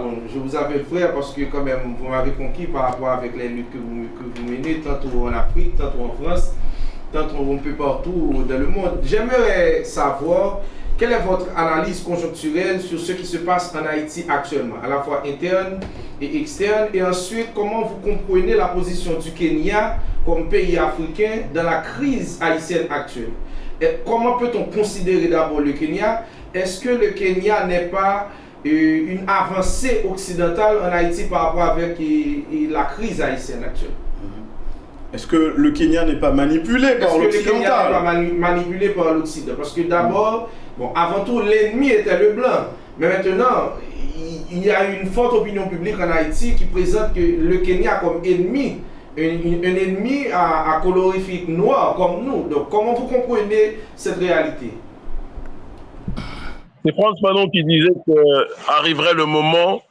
bon, je vous appelle frère parce que quand même vous m'avez conquis par rapport avec les luttes que vous menez, tantôt en Afrique, tantôt en France, tantôt un peu partout dans le monde. J'aimerais savoir quelle est votre analyse conjoncturelle sur ce qui se passe en Haïti actuellement, à la fois interne et externe, et ensuite comment vous comprenez la position du Kenya comme pays africain dans la crise haïtienne actuelle. Et comment peut-on considérer d'abord le Kenya? Est-ce que le Kenya n'est pas une avancée occidentale en Haïti par rapport avec la crise haïtienne actuelle? Est-ce que le Kenya n'est pas manipulé par l'Occidental? Est-ce que le Kenya n'est pas manipulé par l'Occident? Parce que d'abord, bon, avant tout, l'ennemi était le blanc. Mais maintenant, il y a une forte opinion publique en Haïti qui présente que le Kenya comme ennemi, un ennemi à colorifique noir comme nous. Donc, comment vous comprenez cette réalité? C'est Frantz Fanon qui disait qu'arriverait le moment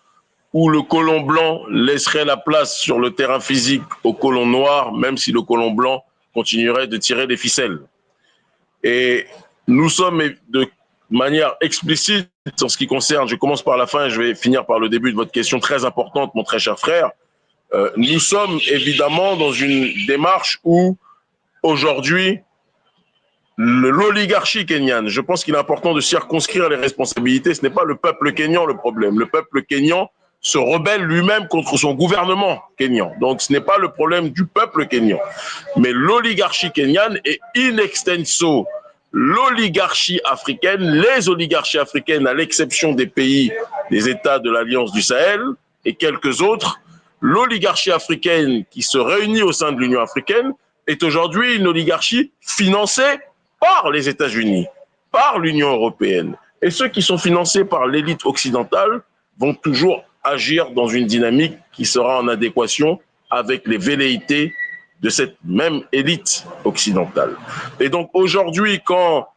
où le colon blanc laisserait la place sur le terrain physique au colon noir, même si le colon blanc continuerait de tirer des ficelles. Et nous sommes de manière explicite en ce qui concerne, je commence par la fin et je vais finir par le début de votre question très importante, mon très cher frère. Nous sommes évidemment dans une démarche où aujourd'hui, l'oligarchie kenyane, je pense qu'il est important de circonscrire les responsabilités. Ce n'est pas le peuple kényan le problème. Le peuple kényan se rebelle lui-même contre son gouvernement kényan. Donc ce n'est pas le problème du peuple kényan. Mais l'oligarchie kenyane est in extenso l'oligarchie africaine, les oligarchies africaines, à l'exception des pays, des États de l'Alliance du Sahel et quelques autres, l'oligarchie africaine qui se réunit au sein de l'Union africaine est aujourd'hui une oligarchie financée par les États-Unis, par l'Union européenne. Et ceux qui sont financés par l'élite occidentale vont toujours agir dans une dynamique qui sera en adéquation avec les velléités de cette même élite occidentale. Et donc aujourd'hui, quand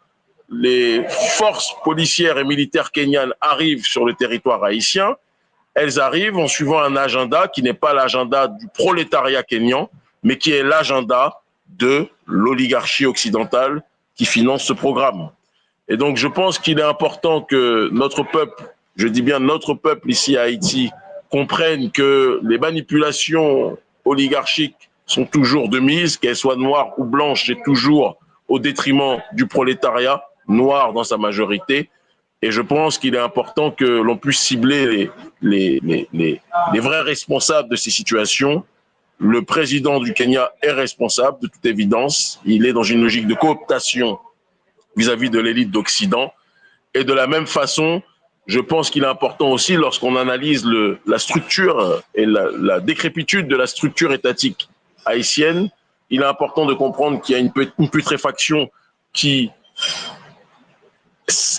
les forces policières et militaires kenyanes arrivent sur le territoire haïtien, elles arrivent en suivant un agenda qui n'est pas l'agenda du prolétariat kényan, mais qui est l'agenda de l'oligarchie occidentale qui finance ce programme. Et donc je pense qu'il est important que notre peuple, je dis bien notre peuple ici à Haïti, comprenne que les manipulations oligarchiques sont toujours de mise, qu'elles soient noires ou blanches, c'est toujours au détriment du prolétariat, noir dans sa majorité. Et je pense qu'il est important que l'on puisse cibler les vrais responsables de ces situations. Le président du Kenya est responsable, de toute évidence. Il est dans une logique de cooptation vis-à-vis de l'élite d'Occident. Et de la même façon, je pense qu'il est important aussi, lorsqu'on analyse la structure et la décrépitude de la structure étatique haïtienne, il est important de comprendre qu'il y a une putréfaction qui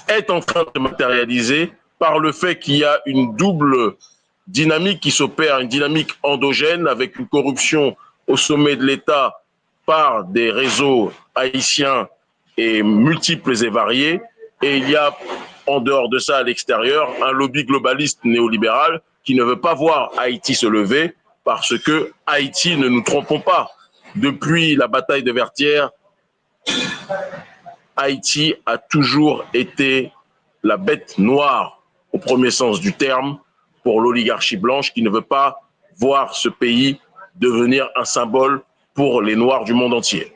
est en train de se matérialiser par le fait qu'il y a une double dynamique qui s'opère, une dynamique endogène avec une corruption au sommet de l'État par des réseaux haïtiens et multiples et variés. Et il y a, en dehors de ça, à l'extérieur, un lobby globaliste néolibéral qui ne veut pas voir Haïti se lever parce que Haïti, ne nous trompons pas, depuis la bataille de Vertières, Haïti a toujours été la bête noire, au premier sens du terme, pour l'oligarchie blanche qui ne veut pas voir ce pays devenir un symbole pour les Noirs du monde entier.